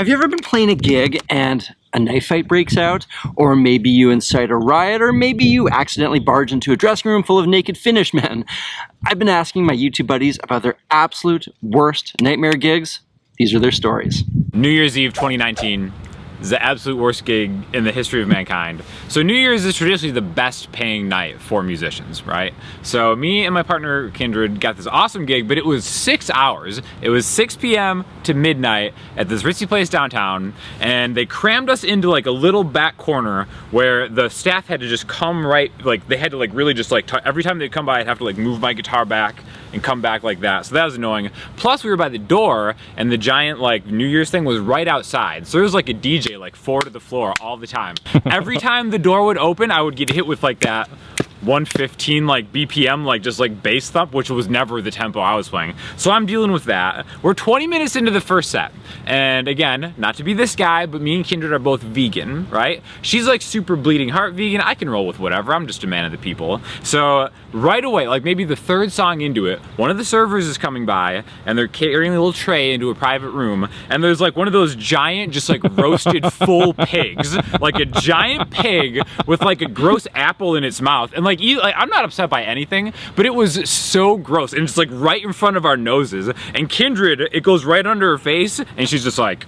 Have you ever been playing a gig and a knife fight breaks out? Or maybe you incite a riot, or maybe you accidentally barge into a dressing room full of naked Finnish men. I've been asking my YouTube buddies about their absolute worst nightmare gigs. These are their stories. New Year's Eve 2019 is the absolute worst gig in the history of mankind. So New Year's is traditionally the best paying night for musicians, right? So me and my partner Kindred got this awesome gig, but it was 6 hours. It was 6 p.m. to midnight at this ritzy place downtown, and they crammed us into like a little back corner where the staff had to just come right, like they had to like really just like, every time they'd come by I'd have to like move my guitar back and come back like that. So that was annoying. Plus we were by the door and the giant like New Year's thing was right outside. So there was like a DJ like 4 to the floor all the time. Every time the door would open, I would get hit with like that 115 like BPM like just like bass thump, which was never the tempo I was playing. So I'm dealing with that. We're 20 minutes into the first set, and again, not to be this guy, but me and Kindred are both vegan, right? She's like super bleeding heart vegan. I can roll with whatever. I'm just a man of the people. So right away, like maybe the third song into it, one of the servers is coming by and they're carrying a little tray into a private room, and there's like one of those giant just like roasted full pigs, like a giant pig with like a gross apple in its mouth, and like I'm not upset by anything, but it was so gross, and it's like right in front of our noses, and Kindred, it goes right under her face, and she's just like,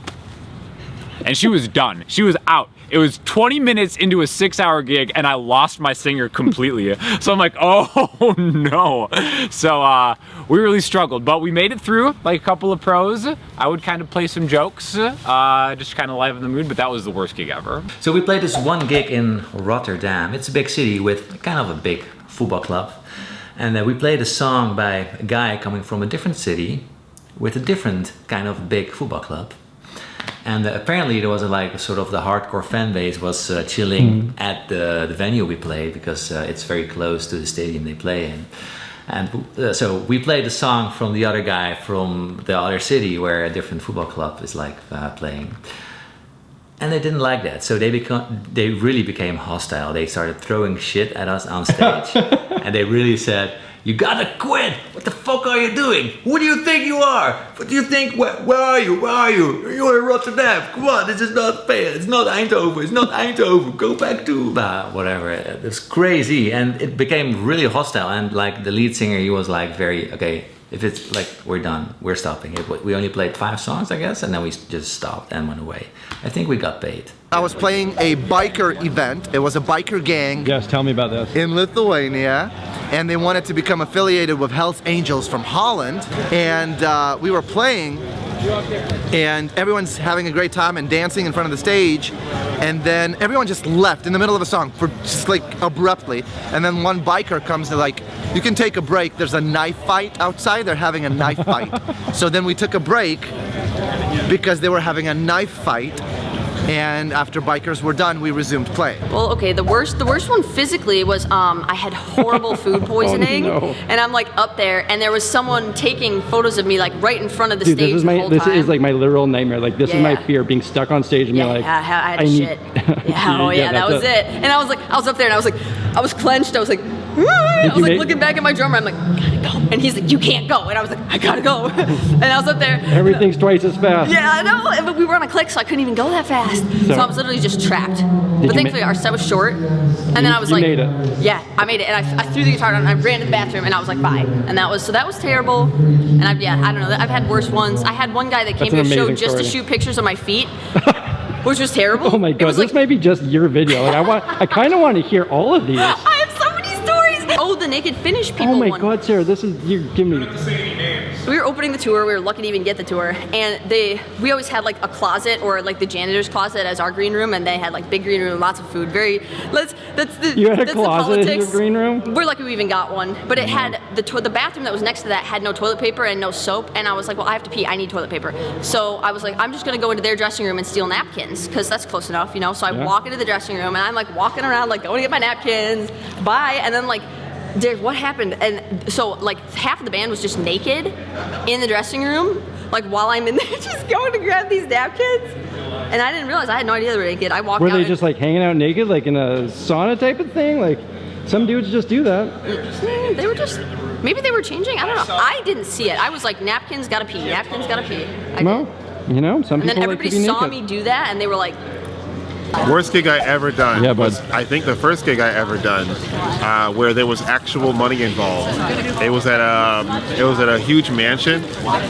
and she was done. She was out. It was 20 minutes into a 6-hour gig and I lost my singer completely. So I'm like, oh no. So we really struggled, but we made it through like a couple of pros. I would kind of play some jokes, just kind of liven the mood, but that was the worst gig ever. So we played this one gig in Rotterdam. It's a big city with kind of a big football club. And we played a song by a guy coming from a different city with a different kind of big football club. And apparently there was like sort of the hardcore fan base was chilling at the venue we played, because it's very close to the stadium they play in. And so we played a song from the other guy from the other city where a different football club is like playing. And they didn't like that, so they really became hostile. They started throwing shit at us on stage. And they really said, "You gotta quit! What the fuck are you doing? Who do you think you are? What do you think? Where are you? Where are you? You're in Rotterdam. Come on, this is not fair. It's not Eindhoven. It's not Eindhoven. Go back to whatever." It was crazy, and it became really hostile. And like the lead singer, he was like very, okay, if it's like we're done, we're stopping it. We only played 5 songs, I guess, and then we just stopped and went away. I think we got paid. I was playing a biker event. It was a biker gang. Yes, tell me about this. In Lithuania, and they wanted to become affiliated with Hells Angels from Holland. And we were playing, and everyone's having a great time and dancing in front of the stage. And then everyone just left in the middle of a song, for just like abruptly. And then one biker comes to like, "You can take a break. There's a knife fight outside. They're having a knife fight." So then we took a break because they were having a knife fight. And after bikers were done, we resumed playing. Well, okay, the worst one physically was I had horrible food poisoning, Oh, no. and I'm like up there, and there was someone taking photos of me like right in front of the Dude, stage the whole this time. is like my literal nightmare. Like this is my Yeah. fear, being stuck on stage and Yeah, be like, I had shit. Yeah, oh yeah, that was it. And I was up there, and I was clenched. I was like, I was like looking back at my drummer. I'm like, I gotta go. And he's like, "You can't go." And I was like, "I gotta go." And I was up there. Everything's twice as fast. Yeah, I know. But we were on a click, so I couldn't even go that fast. So I was literally just trapped. But thankfully, our set was short. And then I was like, made it. Yeah, I made it. And I threw the guitar down, and I ran to the bathroom, and I was like, bye. And that was terrible. And I don't know. I've had worse ones. I had one guy that came to a show just to shoot pictures of my feet. Which was terrible. Oh my god, this might be just your video. Like I kind of want to hear all of these. I have so many stories. Oh, the naked Finnish people. Oh my god, Sarah, this is, you're giving me. We were opening the tour. We were lucky to even get the tour, and we always had like a closet, or like the janitor's closet as our green room, and they had like big green room, lots of food. You had a closet in your green room? We're lucky we even got one, but it had the bathroom that was next to that had no toilet paper and no soap, and I was like, well, I have to pee. I need toilet paper. So I was like, I'm just gonna go into their dressing room and steal napkins, because that's close enough, you know. So I walk into the dressing room, and I'm like walking around like going to get my napkins, bye, and then like, dude, what happened? And so like half of the band was just naked in the dressing room, like while I'm in there just going to grab these napkins. And I didn't realize, I had no idea they were naked. I walked out. Were they just like hanging out naked, like in a sauna type of thing? Like some dudes just do that. They were just, maybe they were changing, I don't know. I didn't see it. I was like, napkins gotta pee, napkins gotta pee. You know, some And then people like to everybody be saw naked. me do that, and they were like, Worst gig I ever done Yeah, bud. was, I think, the first gig I ever done, where there was actual money involved. It was at a huge mansion,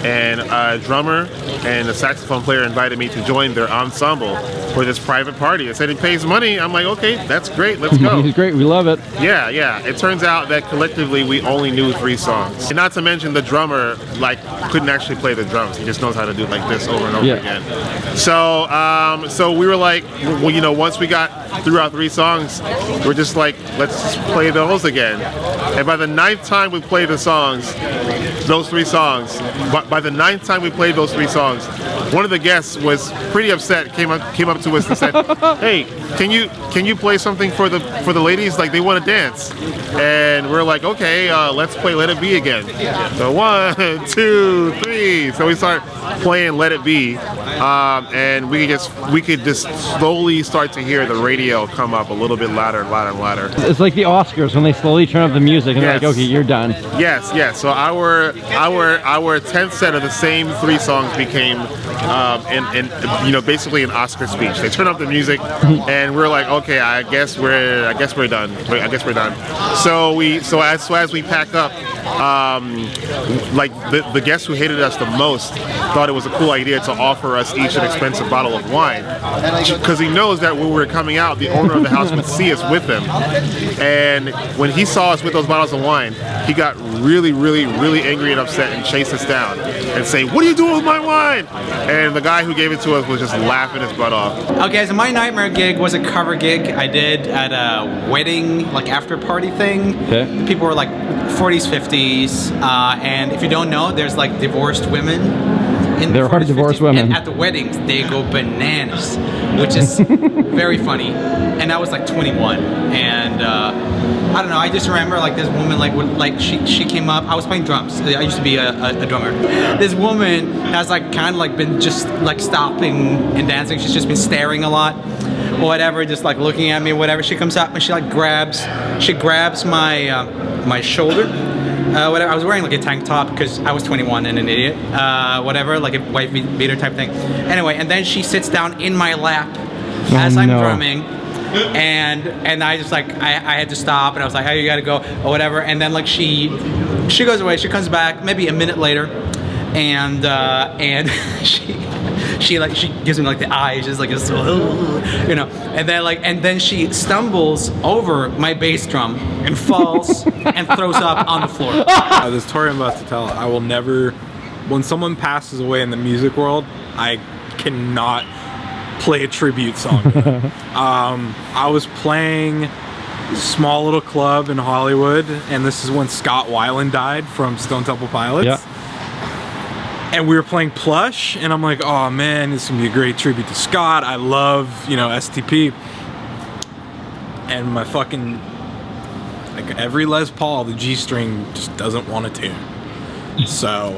and a drummer and a saxophone player invited me to join their ensemble for this private party. They said it pays money. I'm like, okay, that's great. Let's go. He's great. We love it. Yeah, yeah. It turns out that collectively we only knew 3 songs. And not to mention the drummer couldn't actually play the drums. He just knows how to do it like this over and over again. So so we were like, well, you know, once we got through our 3 songs, we're just like, let's just play those again. And by the 9th time we played the songs, those 3 songs, by the 9th time we played those 3 songs, one of the guests was pretty upset, came up to us and said, hey, can you play something for the ladies? Like, they want to dance. And we're like, okay, let's play Let It Be again. So 1, 2, 3. So we start playing Let It Be, and we could just slowly start to hear the radio come up a little bit louder and louder and louder. It's like the Oscars when they slowly turn up the music and they're like, okay, you're done. Yes, yes. So our 10th set of the same 3 songs became, basically an Oscar speech. They turn up the music, and we're like, okay, I guess we're done. I guess we're done. So as we pack up, like the guests who hated us the most thought it was a cool idea to offer us each an expensive bottle of wine, because he knows that when we were coming out, the owner of the house would see us with them. And when he saw us with those bottles of wine, he got really, really, really angry and upset and chased us down and say, what are you doing with my wine? And the guy who gave it to us was just laughing his butt off. Okay, so my nightmare gig was a cover gig I did at a wedding, like after party thing. Okay. People were like 40s, 50s, and if you don't know, there's like divorced women. There are divorced women. And at the weddings, they go bananas, which is very funny. And I was like 21, and I don't know. I just remember like this woman, she came up. I was playing drums. I used to be a drummer. This woman has like kind of like been just like stopping and dancing. She's just been staring a lot, or whatever, just like looking at me, or whatever. She comes up and she like grabs my my shoulder. Whatever. I was wearing like a tank top because I was 21 and an idiot. Whatever, like a wife beater type thing. Anyway, and then she sits down in my lap as I'm drumming, and I just like I had to stop, and I was like, "Oh, you gotta go," or whatever. And then like she goes away. She comes back maybe a minute later, and she gives me like the eyes, just like a, you know, and then she stumbles over my bass drum and falls and throws up on the floor. The story I'm about to tell, I will never, when someone passes away in the music world, I cannot play a tribute song to them. I was playing a small little club in Hollywood, and this is when Scott Weiland died from Stone Temple Pilots. Yeah. And we were playing Plush, and I'm like, oh man, this is gonna be a great tribute to Scott. I love, you know, STP. And my fucking, like every Les Paul, the G string just doesn't want to tune. So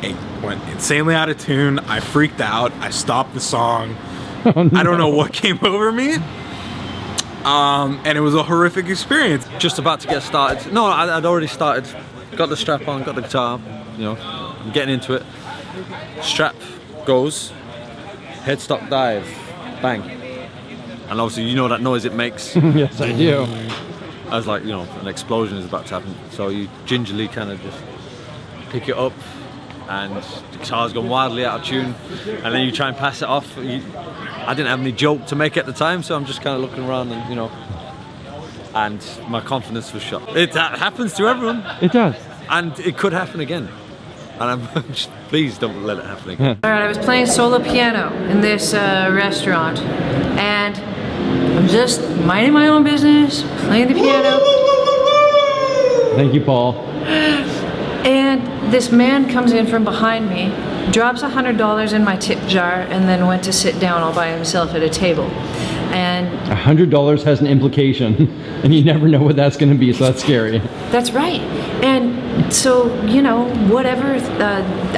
it went insanely out of tune. I freaked out. I stopped the song. Oh, no. I don't know what came over me. And it was a horrific experience. Just about to get started. No, I'd already started. Got the strap on, got the guitar, you know, I'm getting into it. Strap goes, headstock dive, bang. And obviously you know that noise it makes. Yes, I do. As like, you know, an explosion is about to happen. So you gingerly kind of just pick it up, and the guitar's gone wildly out of tune, and then you try and pass it off. I didn't have any joke to make at the time, so I'm just kind of looking around and, you know, and my confidence was shot. It happens to everyone. It does. And it could happen again. And I'm just, please don't let it happen again. Alright, I was playing solo piano in this restaurant, and I'm just minding my own business, playing the piano. Thank you, Paul. And this man comes in from behind me, drops $100 in my tip jar, and then went to sit down all by himself at a table. And $100 has an implication, and you never know what that's going to be, so that's scary. that's right. And so, you know, whatever,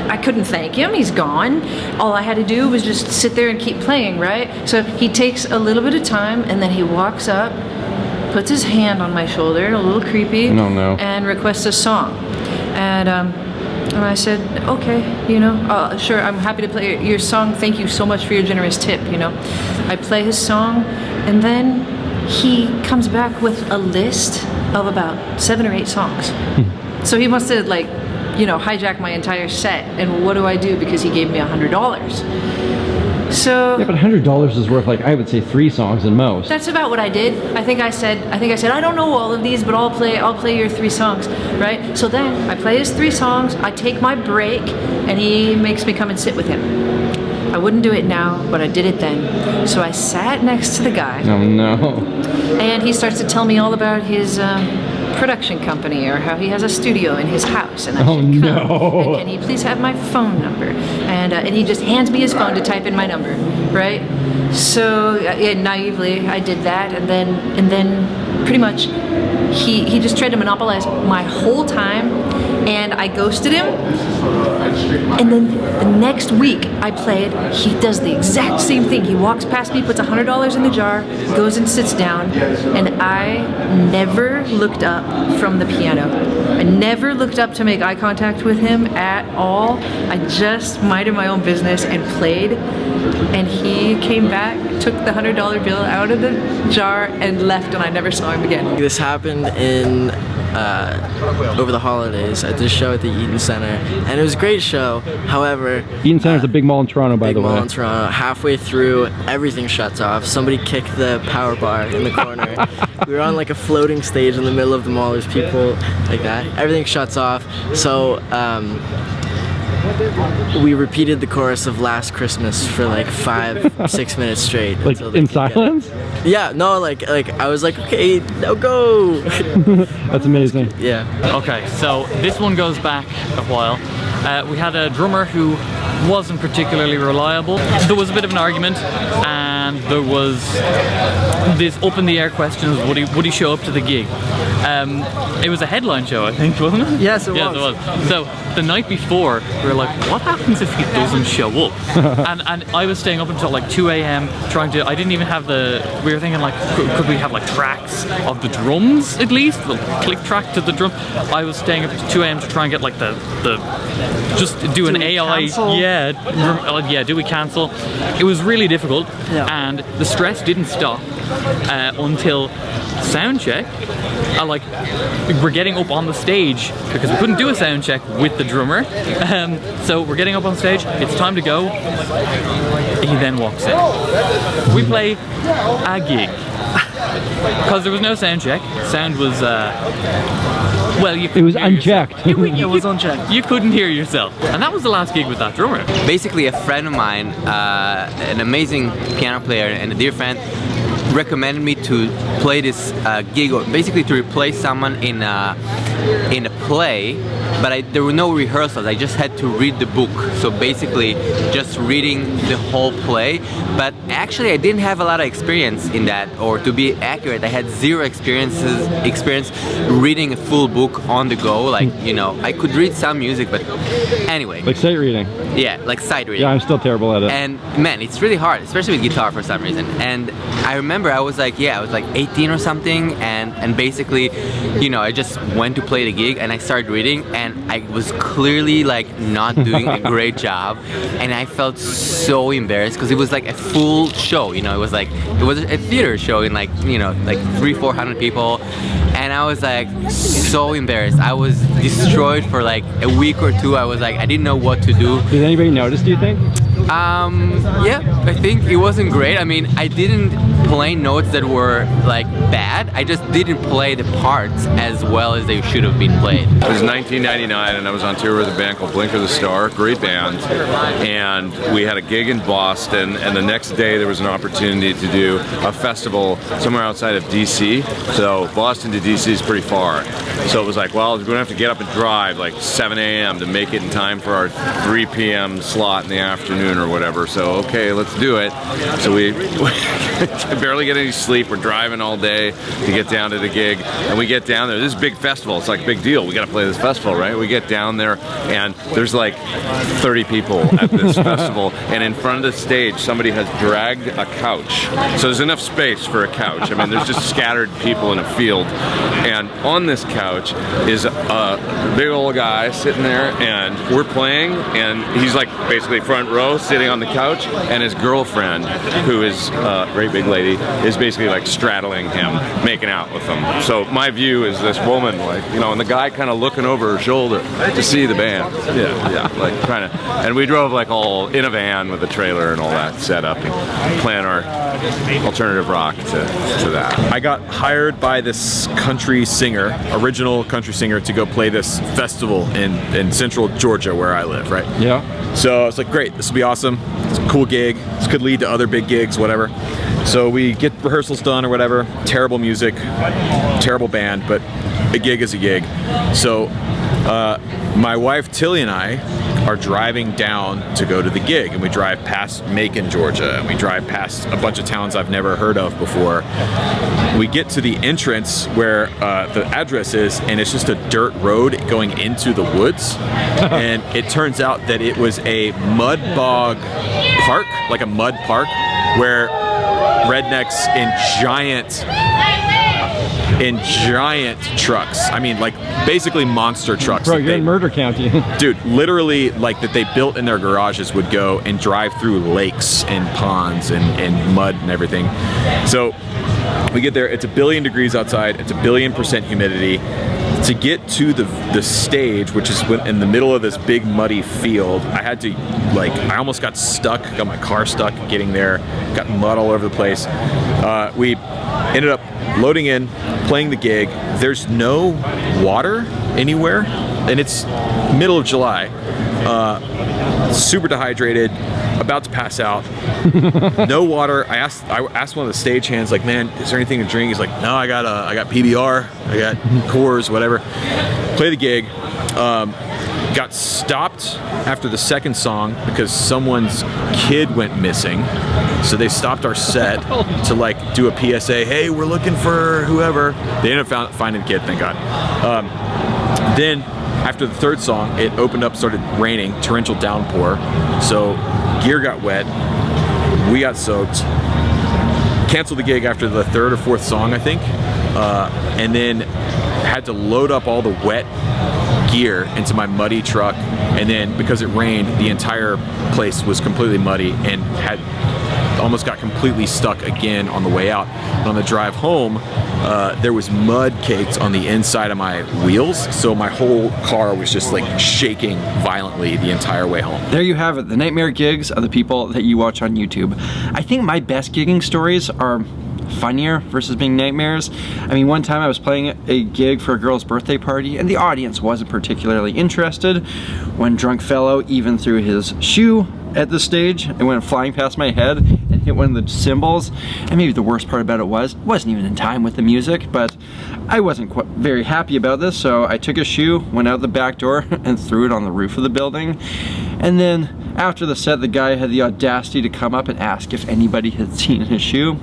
I couldn't thank him, he's gone. All I had to do was just sit there and keep playing, right? So he takes a little bit of time, and then he walks up, puts his hand on my shoulder, a little creepy, No. and requests a song. And And I said, okay, you know, sure, I'm happy to play your song. Thank you so much for your generous tip, you know. I play his song, and then he comes back with a list of about 7 or 8 songs. So he must have, like, you know, hijacked my entire set. And what do I do? Because he gave me $100. So yeah, but $100 is worth, like, I would say 3 songs at most. that's about what I did. I think I said I don't know all of these, but I'll play your 3 songs, right? So then I play his 3 songs, I take my break, and he makes me come and sit with him. I wouldn't do it now, but I did it then. So I sat next to the guy. Oh no. And he starts to tell me all about his production company, or how he has a studio in his house, and I should come. And can he please have my phone number? And he just hands me his phone to type in my number, right? So naively I did that, and then pretty much he just tried to monopolize my whole time, and I ghosted him. And then the next week I played, he does the exact same thing. He walks past me, puts $100 in the jar, goes and sits down, and I never looked up from the piano. I never looked up to make eye contact with him at all. I just minded my own business and played, and he came back, took the $100 bill out of the jar and left, and I never saw him again. This happened in over the holidays at this show at the Eaton Center, and it was a great show. However, Eaton Center's a big mall in Toronto, by the way. Big mall in Toronto. Halfway through, everything shuts off. Somebody kicked the power bar in the corner. We were on like a floating stage in the middle of the mall. There's people like that. Everything shuts off. So we repeated the chorus of Last Christmas for like 5-6 minutes straight. Like in silence? Yeah, no, like I was like, okay, now go. That's amazing. Yeah. Okay, so this one goes back a while. We had a drummer who wasn't particularly reliable. There was a bit of an argument, and there was this up in the air question of would he show up to the gig. It was a headline show, I think, wasn't it? Yes, it was. Yes, it was. So the night before, we were like, what happens if he doesn't show up? and I was staying up until like 2 a.m. trying to, I didn't even have we were thinking like, could we have like tracks of the drums at least? The click track to the drum. I was staying up to 2 a.m. to try and get like just do an AI. Cancel? Yeah, do we cancel? It was really difficult, and the stress didn't stop until sound check. Like, we're getting up on the stage because we couldn't do a sound check with the drummer. So we're getting up on stage, it's time to go. He then walks in. We play a gig. Because there was no sound check. Sound was, well, it was unchecked. It was unchecked. You couldn't hear yourself. And that was the last gig with that drummer. Basically, a friend of mine, an amazing piano player and a dear friend, recommended me to play this gig, or basically to replace someone in a play, but there were no rehearsals. I just had to read the book, so basically just reading the whole play. But actually I didn't have a lot of experience in that, or to be accurate, I had zero experience reading a full book on the go. Like, you know, I could read some music, but anyway. Like sight reading. Yeah, like sight reading. Yeah, I'm still terrible at it. And man, it's really hard, especially with guitar for some reason. And I remember I was like 18 or something, and basically, you know, I just went to play the gig and I started reading, and I was clearly like not doing a great job, and I felt so embarrassed because it was like a full show, you know, it was a theater show in like, you know, like 300-400 people, and I was like so embarrassed. I was destroyed for like a week or two. I was like, I didn't know what to do. Did anybody notice, do you think? Yeah, I think it wasn't great. I mean, I didn't play notes that were like bad. I just didn't play the parts as well as they should have been played. It was 1999 and I was on tour with a band called Blinker the Star, great band, and we had a gig in Boston, and the next day there was an opportunity to do a festival somewhere outside of DC. So Boston to DC is pretty far. So it was like, well, we're gonna have to get up and drive like 7 a.m. to make it in time for our 3 p.m. slot in the afternoon or whatever. So okay, let's do it. So we barely get any sleep. We're driving all day to get down to the gig, and we get down there. This is a big festival. It's like a big deal. We got to play this festival, right? We get down there, and there's like 30 people at this festival, and in front of the stage, somebody has dragged a couch. So there's enough space for a couch. I mean, there's just scattered people in a field, and on this couch is a big old guy sitting there, and we're playing, and he's like basically front row sitting on the couch, and his girlfriend, who is a great big lady, is basically like straddling him, making out with him. So my view is this woman, like, you know, and the guy kind of looking over her shoulder to see the band. Yeah, like trying to, and we drove like all in a van with a trailer and all that set up, and playing our alternative rock to that. I got hired by this country singer, original country singer, to go play this festival in central Georgia where I live, right? Yeah. So I was like, great, this will be awesome. It's a cool gig. This could lead to other big gigs, whatever. So we get rehearsals done or whatever. Terrible music, terrible band, but a gig is a gig. So my wife Tilly and I are driving down to go to the gig, and we drive past Macon, Georgia, and we drive past a bunch of towns I've never heard of before. We get to the entrance where the address is, and it's just a dirt road going into the woods. And it turns out that it was a mud bog park, like a mud park, where rednecks in giant trucks. I mean, like basically monster trucks. Bro, you're in Murder County. Dude, literally, like that they built in their garages would go and drive through lakes and ponds and mud and everything. So we get there, it's 1 billion degrees outside, it's 1 billion% humidity. To get to the stage, which is in the middle of this big muddy field, I had to, like, I almost got stuck, got my car stuck getting there, got mud all over the place. We ended up loading in, playing the gig. There's no water anywhere, and it's middle of July. Super dehydrated, about to pass out. No water. I asked one of the stagehands, like, man, is there anything to drink? He's like, no, I got PBR, I got Coors, whatever. Play the gig. Got stopped after the second song because someone's kid went missing. So they stopped our set to like do a PSA. Hey, we're looking for whoever. They ended up finding the kid, thank God. Then after the third song, it opened up, started raining, torrential downpour. So gear got wet, we got soaked. Canceled the gig after the third or fourth song, I think. And then had to load up all the wet gear into my muddy truck, and then because it rained, the entire place was completely muddy and had almost got completely stuck again on the way out. And on the drive home, there was mud caked on the inside of my wheels, so my whole car was just like shaking violently the entire way home. There you have it, the nightmare gigs of the people that you watch on YouTube. I think my best gigging stories are funnier versus being nightmares. I mean, one time I was playing a gig for a girl's birthday party and the audience wasn't particularly interested when drunk fellow even threw his shoe at the stage and went flying past my head and hit one of the cymbals. And maybe the worst part about it wasn't even in time with the music, but I wasn't quite very happy about this, so I took a shoe, went out the back door and threw it on the roof of the building. And then after the set, the guy had the audacity to come up and ask if anybody had seen his shoe.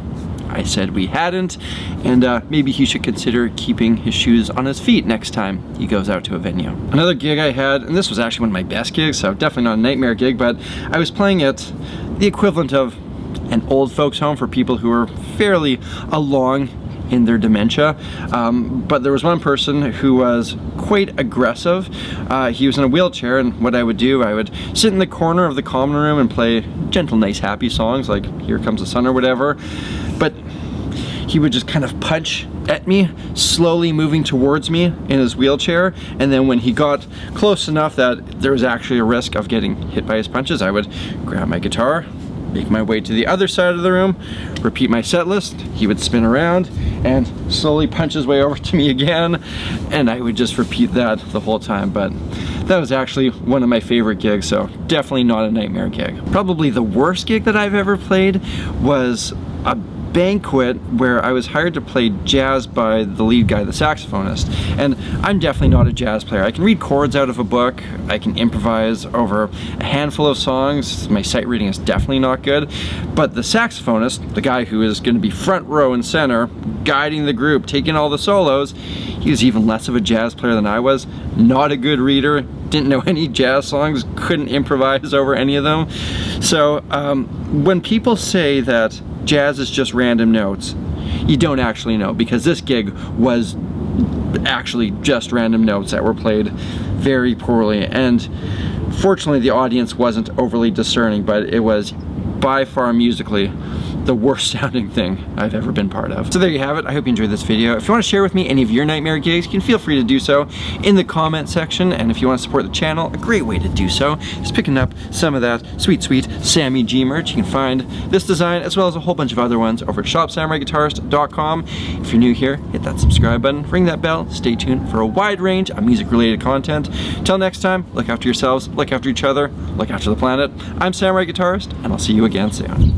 I said we hadn't, and maybe he should consider keeping his shoes on his feet next time he goes out to a venue. Another gig I had, and this was actually one of my best gigs, so definitely not a nightmare gig, but I was playing at the equivalent of an old folks home for people who are fairly along in their dementia, but there was one person who was quite aggressive. He was in a wheelchair, and what I would do, I would sit in the corner of the common room and play gentle, nice, happy songs like Here Comes the Sun or whatever, but he would just kind of punch at me, slowly moving towards me in his wheelchair, and then when he got close enough that there was actually a risk of getting hit by his punches, I would grab my guitar, make my way to the other side of the room, repeat my set list, he would spin around and slowly punch his way over to me again, and I would just repeat that the whole time. But that was actually one of my favorite gigs, so definitely not a nightmare gig. Probably the worst gig that I've ever played was a banquet where I was hired to play jazz by the lead guy, the saxophonist. And I'm definitely not a jazz player. I can read chords out of a book, I can improvise over a handful of songs, my sight reading is definitely not good, but the saxophonist, the guy who is going to be front row and center, guiding the group, taking all the solos, he was even less of a jazz player than I was, not a good reader, didn't know any jazz songs, couldn't improvise over any of them. So when people say that jazz is just random notes, you don't actually know, because this gig was actually just random notes that were played very poorly, and fortunately the audience wasn't overly discerning, but it was by far musically the worst sounding thing I've ever been part of. So there you have it. I hope you enjoyed this video. If you want to share with me any of your nightmare gigs, you can feel free to do so in the comment section, and if you want to support the channel, a great way to do so is picking up some of that sweet, sweet Sammy G merch. You can find this design as well as a whole bunch of other ones over at shopsamuraiguitarist.com. If you're new here, hit that subscribe button, ring that bell, stay tuned for a wide range of music related content. Till next time, look after yourselves, look after each other, look after the planet. I'm Samurai Guitarist, and I'll see you again soon.